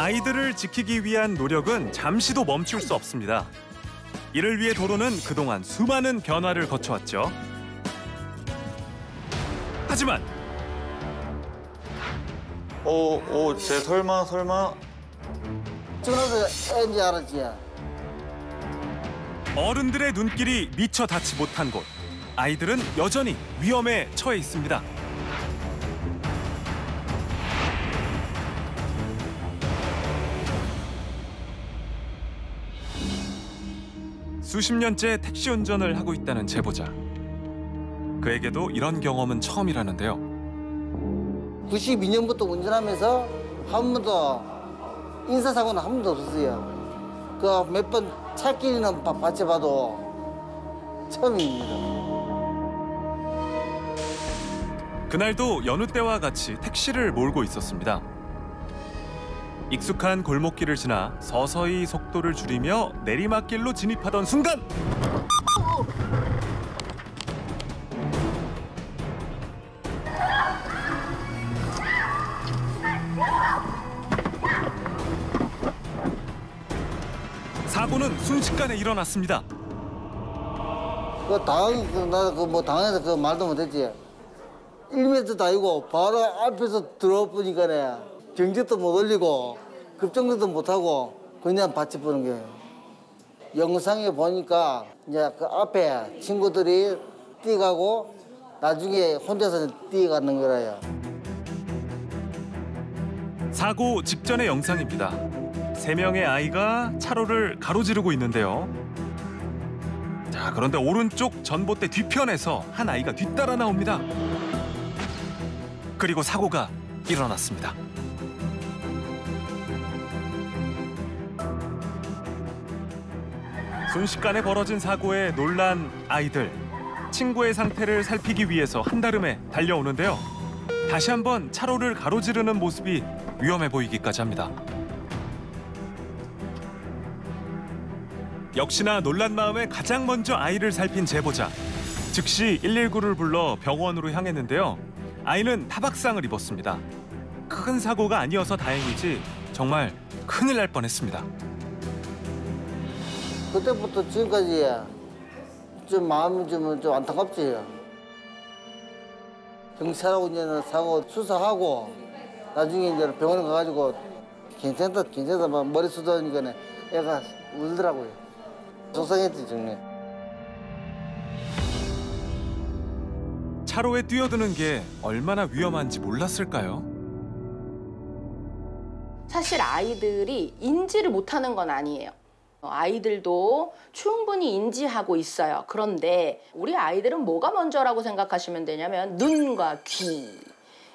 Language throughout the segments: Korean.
아이들을 지키기 위한 노력은 잠시도 멈출 수 없습니다. 이를 위해 도로는 그동안 수많은 변화를 거쳐왔죠. 하지만 쟤 설마? 지금도 애인지 알았지? 어른들의 눈길이 미처 닿지 못한 곳. 아이들은 여전히 위험에 처해 있습니다. 수십 년째 택시 운전을 하고 있다는 제보자. 그에게도 이런 경험은 처음이라는데요. 92년부터 운전하면서 한 번도 인사사고는 한 번도 없었어요. 그 몇 번 차끼리는 받쳐봐도 처음입니다. 그날도 여느 때와 같이 택시를 몰고 있었습니다. 익숙한 골목길을 지나 서서히 속도를 줄이며 내리막길로 진입하던 순간! 사고는 순식간에 일어났습니다. 당해서 말도 못했지. 1m도 아니고 바로 앞에서 들어보니까네 경적도 못 올리고 급정거도 못하고 그냥 받쳐보는 거예요. 영상에 보니까 이제 그 앞에 친구들이 뛰어가고 나중에 혼자서 뛰어가는 거라요. 사고 직전의 영상입니다. 3명의 아이가 차로를 가로지르고 있는데요. 자, 그런데 오른쪽 전봇대 뒤편에서 한 아이가 뒤따라 나옵니다. 그리고 사고가 일어났습니다. 순식간에 벌어진 사고에 놀란 아이들. 친구의 상태를 살피기 위해서 한달음에 달려오는데요. 다시 한번 차로를 가로지르는 모습이 위험해 보이기까지 합니다. 역시나 놀란 마음에 가장 먼저 아이를 살핀 제보자. 즉시 119를 불러 병원으로 향했는데요. 아이는 타박상을 입었습니다. 큰 사고가 아니어서 다행이지 정말 큰일 날 뻔했습니다. 그때부터 지금까지 좀 마음이 좀 안타깝지. 경찰하고 이제 사고 수사하고 나중에 이제 병원에 가가지고 괜찮다 막 머리 쏟아니까 애가 울더라고요. 속상했지 정말. 차로에 뛰어드는 게 얼마나 위험한지 몰랐을까요? 사실 아이들이 인지를 못하는 건 아니에요. 아이들도 충분히 인지하고 있어요. 그런데 우리 아이들은 뭐가 먼저라고 생각하시면 되냐면 눈과 귀.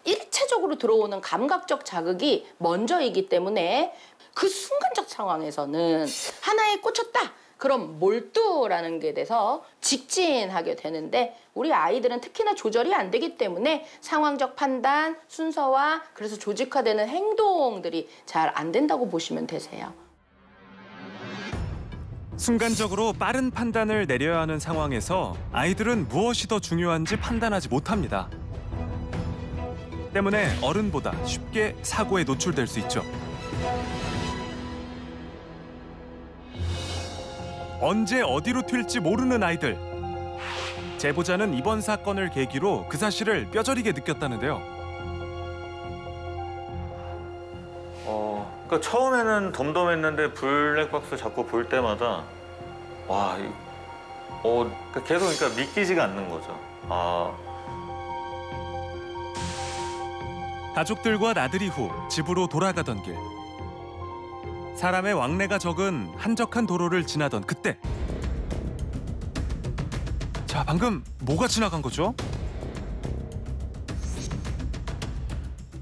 일체적으로 들어오는 감각적 자극이 먼저이기 때문에 그 순간적 상황에서는 하나에 꽂혔다. 그럼 몰두라는 게 돼서 직진하게 되는데 우리 아이들은 특히나 조절이 안 되기 때문에 상황적 판단, 순서와 그래서 조직화되는 행동들이 잘 안 된다고 보시면 되세요. 순간적으로 빠른 판단을 내려야 하는 상황에서 아이들은 무엇이 더 중요한지 판단하지 못합니다. 때문에 어른보다 쉽게 사고에 노출될 수 있죠. 언제 어디로 튈지 모르는 아이들. 제보자는 이번 사건을 계기로 그 사실을 뼈저리게 느꼈다는데요. 그러니까 처음에는 덤덤했는데 블랙박스 자꾸 볼 때마다 그러니까 계속 믿기지가 않는 거죠. 가족들과 나들이 후 집으로 돌아가던 길. 사람의 왕래가 적은 한적한 도로를 지나던 그때. 자, 방금 뭐가 지나간 거죠?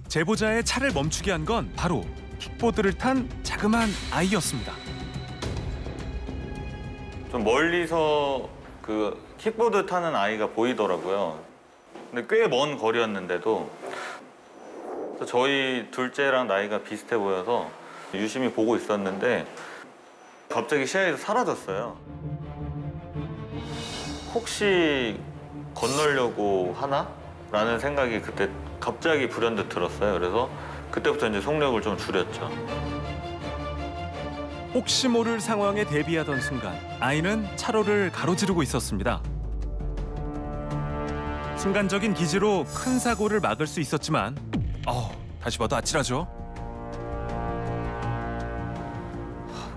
제보자의 차를 멈추게 한 건 바로 킥보드를 탄 자그마한 아이였습니다. 좀 멀리서 그 킥보드 타는 아이가 보이더라고요. 근데 꽤 먼 거리였는데도 저희 둘째랑 나이가 비슷해 보여서 유심히 보고 있었는데 갑자기 시야에서 사라졌어요. 혹시 건너려고 하나? 라는 생각이 그때 갑자기 불현듯 들었어요. 그래서 그때부터 이제 속력을 좀 줄였죠. 혹시 모를 상황에 대비하던 순간 아이는 차로를 가로지르고 있었습니다. 순간적인 기지로 큰 사고를 막을 수 있었지만 다시 봐도 아찔하죠.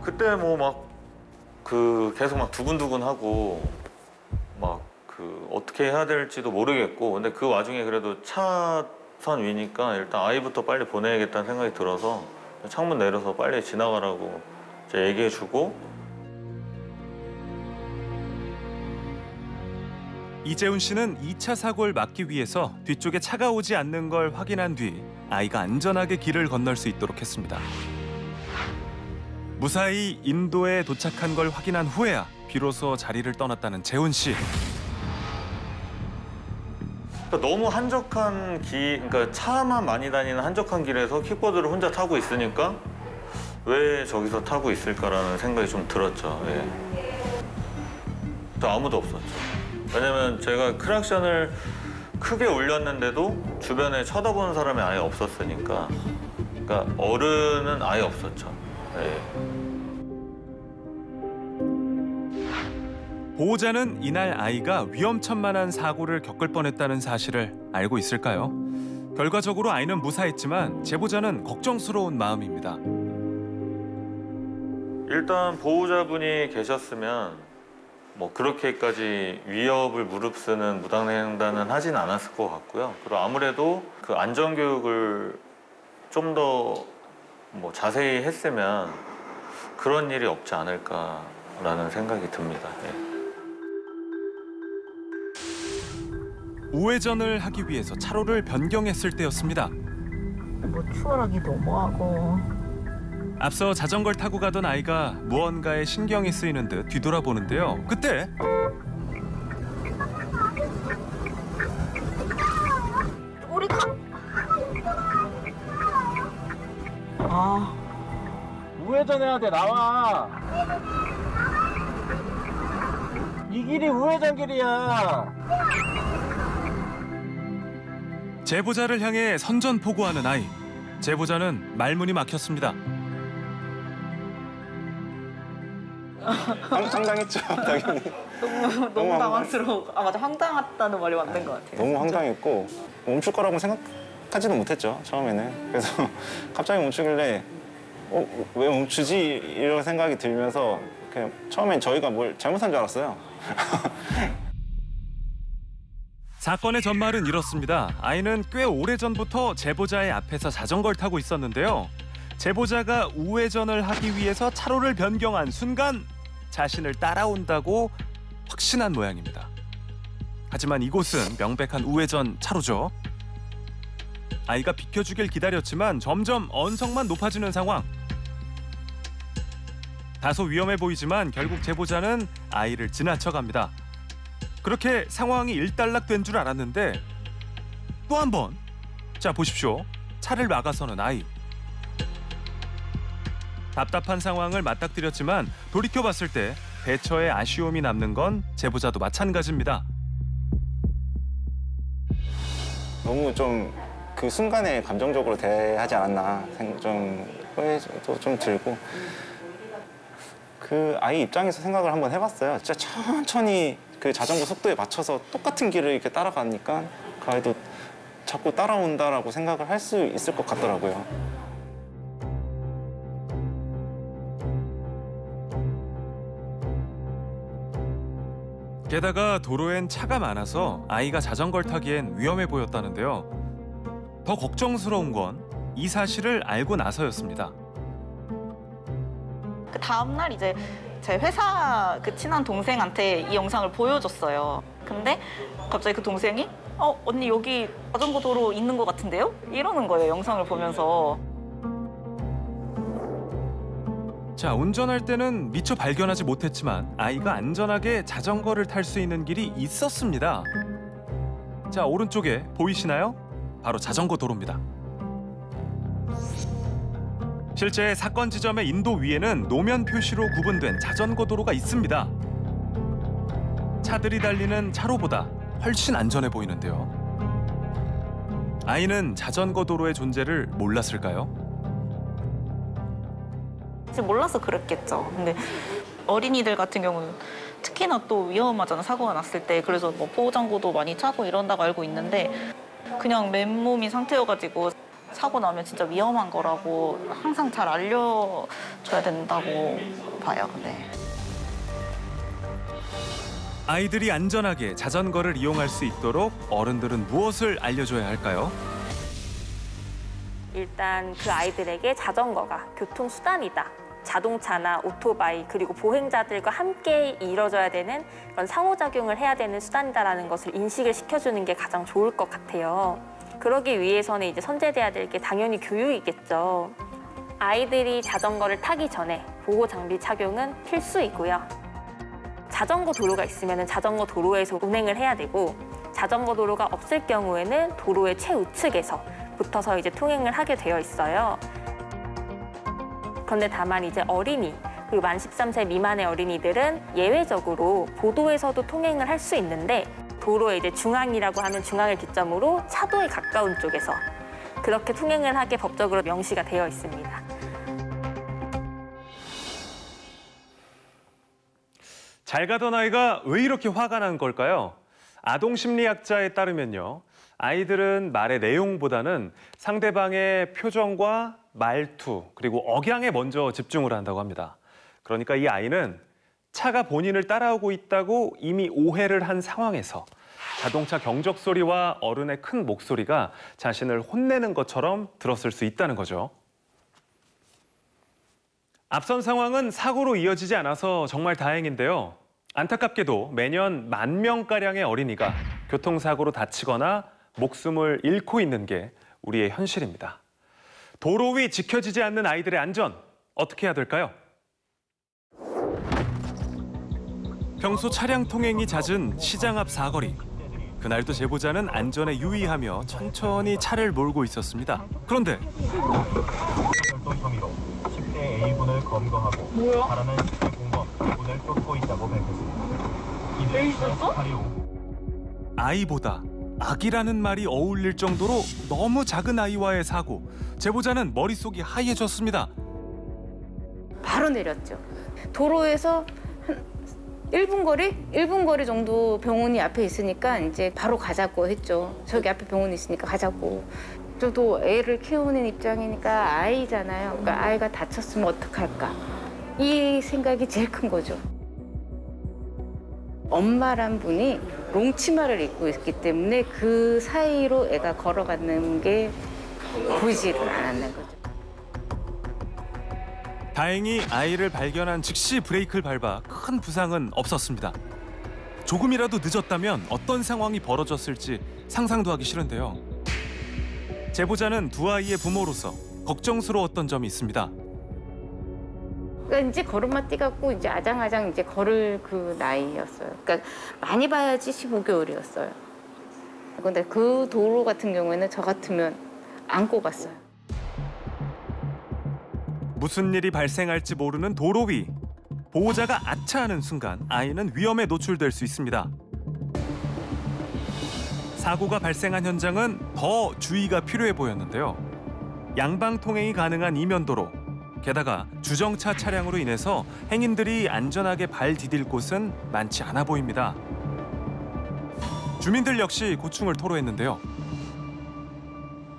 그때 뭐 막 계속 막 두근두근하고 막 어떻게 해야 될지도 모르겠고, 근데 그 와중에 그래도 차선 위니까 일단 아이부터 빨리 보내야겠다는 생각이 들어서 창문 내려서 빨리 지나가라고 이제 얘기해주고. 이재훈 씨는 2차 사고를 막기 위해서 뒤쪽에 차가 오지 않는 걸 확인한 뒤 아이가 안전하게 길을 건널 수 있도록 했습니다. 무사히 인도에 도착한 걸 확인한 후에야 비로소 자리를 떠났다는 재훈 씨. 그러니까 너무 한적한 그러니까 차만 많이 다니는 한적한 길에서 킥보드를 혼자 타고 있으니까 왜 저기서 타고 있을까라는 생각이 좀 들었죠. 예. 또 아무도 없었죠. 왜냐면 제가 크락션을 크게 울렸는데도 주변에 쳐다보는 사람이 아예 없었으니까. 그러니까 어른은 아예 없었죠. 예. 보호자는 이날 아이가 위험천만한 사고를 겪을 뻔했다는 사실을 알고 있을까요? 결과적으로 아이는 무사했지만 제보자는 걱정스러운 마음입니다. 일단 보호자분이 계셨으면 뭐 그렇게까지 위협을 무릅쓰는 무단횡단은 하진 않았을 것 같고요. 그리고 아무래도 그 안전교육을 좀 더 뭐 자세히 했으면 그런 일이 없지 않을까라는 생각이 듭니다. 예. 우회전을 하기 위해서 차로를 변경했을 때였습니다. 뭐 추월하기 너무하고. 앞서 자전거를 타고 가던 아이가 무언가에 신경이 쓰이는 듯 뒤돌아보는데요. 그때 우리 우회전해야 돼. 나와. 이 길이 우회전 길이야. 제보자를 향해 선전포고하는 아이. 제보자는 말문이 막혔습니다. 황당했죠, 당연히. 너무 당황스러워. 맞아, 황당했다는 말이 맞는 것 같아요. 너무 황당했고 멈출 거라고 생각하지도 못했죠, 처음에는. 그래서 갑자기 멈추길래 왜 멈추지? 이런 생각이 들면서 그냥 처음엔 저희가 뭘 잘못한 줄 알았어요. 사건의 전말은 이렇습니다. 아이는 꽤 오래전부터 제보자의 앞에서 자전거를 타고 있었는데요. 제보자가 우회전을 하기 위해서 차로를 변경한 순간 자신을 따라온다고 확신한 모양입니다. 하지만 이곳은 명백한 우회전 차로죠. 아이가 비켜주길 기다렸지만 점점 언성만 높아지는 상황. 다소 위험해 보이지만 결국 제보자는 아이를 지나쳐갑니다. 그렇게 상황이 일단락된 줄 알았는데 또 한 번. 자, 보십시오. 차를 막아서는 아이. 답답한 상황을 맞닥뜨렸지만 돌이켜봤을 때 대처에 아쉬움이 남는 건 제보자도 마찬가지입니다. 너무 좀 그 순간에 감정적으로 대하지 않았나 좀 후회도 좀 들고, 그 아이 입장에서 생각을 한번 해봤어요. 진짜 천천히 그 자전거 속도에 맞춰서 똑같은 길을 이렇게 따라가니까 그 아이도 자꾸 따라온다라고 생각을 할 수 있을 것 같더라고요. 게다가 도로엔 차가 많아서 아이가 자전거를 타기엔 위험해 보였다는데요. 더 걱정스러운 건 이 사실을 알고 나서였습니다. 그 다음 날 이제 제 회사 그 친한 동생한테 이 영상을 보여줬어요. 근데 갑자기 그 동생이 언니 여기 자전거 도로 있는 것 같은데요? 이러는 거예요, 영상을 보면서. 자, 운전할 때는 미처 발견하지 못했지만 아이가 안전하게 자전거를 탈 수 있는 길이 있었습니다. 자, 오른쪽에 보이시나요? 바로 자전거 도로입니다. 실제 사건 지점의 인도 위에는 노면 표시로 구분된 자전거 도로가 있습니다. 차들이 달리는 차로보다 훨씬 안전해 보이는데요. 아이는 자전거 도로의 존재를 몰랐을까요? 몰라서 그랬겠죠. 근데 어린이들 같은 경우는 특히나 또 위험하잖아, 사고가 났을 때. 그래서 뭐 보호장구도 많이 차고 이런다고 알고 있는데 그냥 맨몸인 상태여가지고 사고 나면 진짜 위험한 거라고 항상 잘 알려줘야 된다고 봐요. 네. 아이들이 안전하게 자전거를 이용할 수 있도록 어른들은 무엇을 알려줘야 할까요? 일단 그 아이들에게 자전거가 교통수단이다. 자동차나 오토바이 그리고 보행자들과 함께 이뤄져야 되는 그런 상호작용을 해야 되는 수단이다라는 것을 인식을 시켜주는 게 가장 좋을 것 같아요. 그러기 위해서는 이제 선제돼야 될 게 당연히 교육이겠죠. 아이들이 자전거를 타기 전에 보호 장비 착용은 필수이고요. 자전거 도로가 있으면 자전거 도로에서 운행을 해야 되고 자전거 도로가 없을 경우에는 도로의 최우측에서 붙어서 이제 통행을 하게 되어 있어요. 그런데 다만 이제 어린이 그리고 만 13세 미만의 어린이들은 예외적으로 보도에서도 통행을 할 수 있는데 도로의 이제 중앙이라고 하면 중앙을 기점으로 차도에 가까운 쪽에서 그렇게 통행을 하게 법적으로 명시가 되어 있습니다. 잘 가던 아이가 왜 이렇게 화가 난 걸까요? 아동심리학자에 따르면요. 아이들은 말의 내용보다는 상대방의 표정과 말투 그리고 억양에 먼저 집중을 한다고 합니다. 그러니까 이 아이는 차가 본인을 따라오고 있다고 이미 오해를 한 상황에서 자동차 경적 소리와 어른의 큰 목소리가 자신을 혼내는 것처럼 들었을 수 있다는 거죠. 앞선 상황은 사고로 이어지지 않아서 정말 다행인데요. 안타깝게도 매년 10,000명가량의 어린이가 교통사고로 다치거나 목숨을 잃고 있는 게 우리의 현실입니다. 도로 위 지켜지지 않는 아이들의 안전, 어떻게 해야 될까요? 평소 차량 통행이 잦은 시장 앞 사거리. 그날도 제보자는 안전에 유의하며 천천히 차를 몰고 있었습니다. 그런데 절도 혐의로 10대 A군을 검거하고 바라는 10대 공범 B군을 쫓고 있다고 밝혔습니다. 이들 수사리 후 아이보다 악이라는 말이 어울릴 정도로 너무 작은 아이와의 사고. 제보자는 머릿속이 하얘졌습니다. 바로 내렸죠. 도로에서 한 1분 거리 정도 병원이 앞에 있으니까 이제 바로 가자고 했죠. 저기 앞에 병원이 있으니까 가자고. 저도 애를 키우는 입장이니까 아이잖아요. 그러니까 아이가 다쳤으면 어떡할까. 이 생각이 제일 큰 거죠. 엄마란 분이 롱치마를 입고 있기 때문에 그 사이로 애가 걸어가는 게 보이지를 않았는 거죠. 다행히 아이를 발견한 즉시 브레이크를 밟아 큰 부상은 없었습니다. 조금이라도 늦었다면 어떤 상황이 벌어졌을지 상상도 하기 싫은데요. 제보자는 두 아이의 부모로서 걱정스러웠던 점이 있습니다. 그러니까 이제 걸음마 띠갖고 이제 아장아장 이제 걸을 그 나이였어요. 그러니까 많이 봐야지 15개월이었어요. 근데 그 도로 같은 경우에는 저 같으면 안고 갔어요. 무슨 일이 발생할지 모르는 도로 위. 보호자가 아차하는 순간 아이는 위험에 노출될 수 있습니다. 사고가 발생한 현장은 더 주의가 필요해 보였는데요. 양방 통행이 가능한 이면도로, 게다가 주정차 차량으로 인해서 행인들이 안전하게 발 디딜 곳은 많지 않아 보입니다. 주민들 역시 고충을 토로했는데요.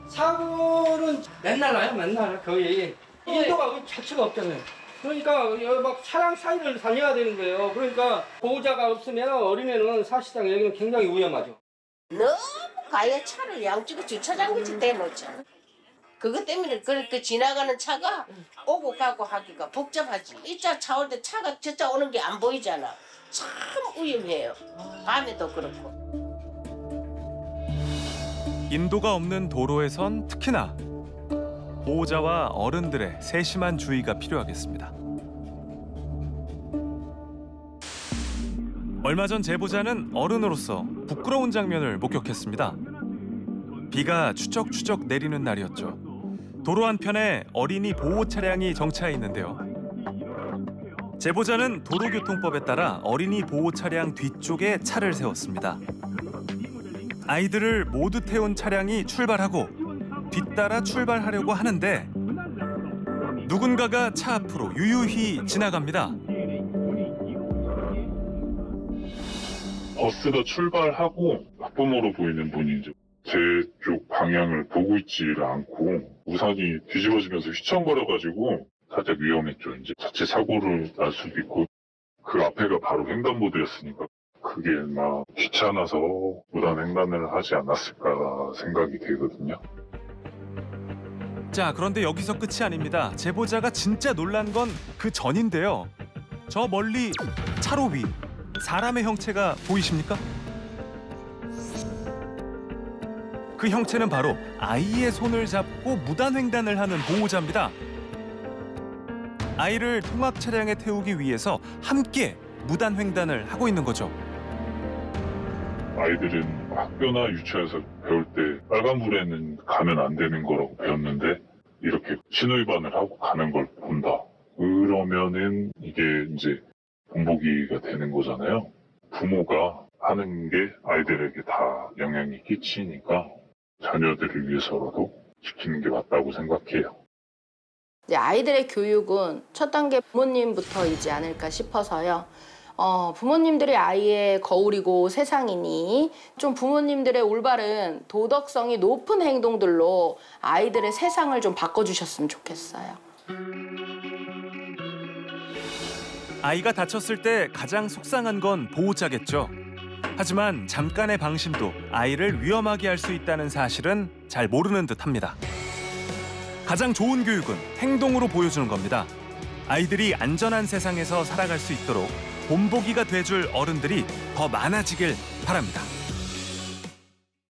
사고는 맨날 나요, 맨날 거의. 인도가 자체가 없잖아요. 그러니까 막 차량 사이를 다녀야 되는 거예요. 그러니까 보호자가 없으면 어린애는 사실상 여기는 굉장히 위험하죠. 너무 가야 차를 양쪽에 주차장까지 대놓잖아. 그것 때문에 그렇게 지나가는 차가 오고 가고 하기가 복잡하지. 이 차 올 때 차가 저차 오는 게 안 보이잖아. 참 위험해요. 밤에도 그렇고. 인도가 없는 도로에선 특히나 보호자와 어른들의 세심한 주의가 필요하겠습니다. 얼마 전 제보자는 어른으로서 부끄러운 장면을 목격했습니다. 비가 추적추적 내리는 날이었죠. 도로 한편에 어린이 보호 차량이 정차해 있는데요. 제보자는 도로교통법에 따라 어린이 보호 차량 뒤쪽에 차를 세웠습니다. 아이들을 모두 태운 차량이 출발하고 뒤따라 출발하려고 하는데 누군가가 차 앞으로 유유히 지나갑니다. 버스가 출발하고 학부모로 보이는 분이 이제 제 쪽 방향을 보고 있지를 않고 우산이 뒤집어지면서 휘청거려가지고 살짝 위험했죠. 이제 자체 사고를 날 수도 있고 그 앞에가 바로 횡단보도였으니까 그게 막 귀찮아서 무단 횡단을 하지 않았을까 생각이 되거든요. 자, 그런데 여기서 끝이 아닙니다. 제보자가 진짜 놀란 건 그 전인데요. 저 멀리 차로 위 사람의 형체가 보이십니까? 그 형체는 바로 아이의 손을 잡고 무단횡단을 하는 보호자입니다. 아이를 통학 차량에 태우기 위해서 함께 무단횡단을 하고 있는 거죠. 아이들은 학교나 유치원에서 배울 때 빨간불에는 가면 안 되는 거라고 배웠는데 이렇게 신호위반을 하고 가는 걸 본다. 그러면은 이게 이제 본보기가 되는 거잖아요. 부모가 하는 게 아이들에게 다 영향이 끼치니까 자녀들을 위해서라도 지키는 게 맞다고 생각해요. 이제 아이들의 교육은 첫 단계 부모님부터이지 않을까 싶어서요. 부모님들이 아이의 거울이고 세상이니 좀 부모님들의 올바른 도덕성이 높은 행동들로 아이들의 세상을 좀 바꿔주셨으면 좋겠어요. 아이가 다쳤을 때 가장 속상한 건 보호자겠죠. 하지만 잠깐의 방심도 아이를 위험하게 할 수 있다는 사실은 잘 모르는 듯합니다. 가장 좋은 교육은 행동으로 보여주는 겁니다. 아이들이 안전한 세상에서 살아갈 수 있도록 본보기가 돼줄 어른들이 더 많아지길 바랍니다.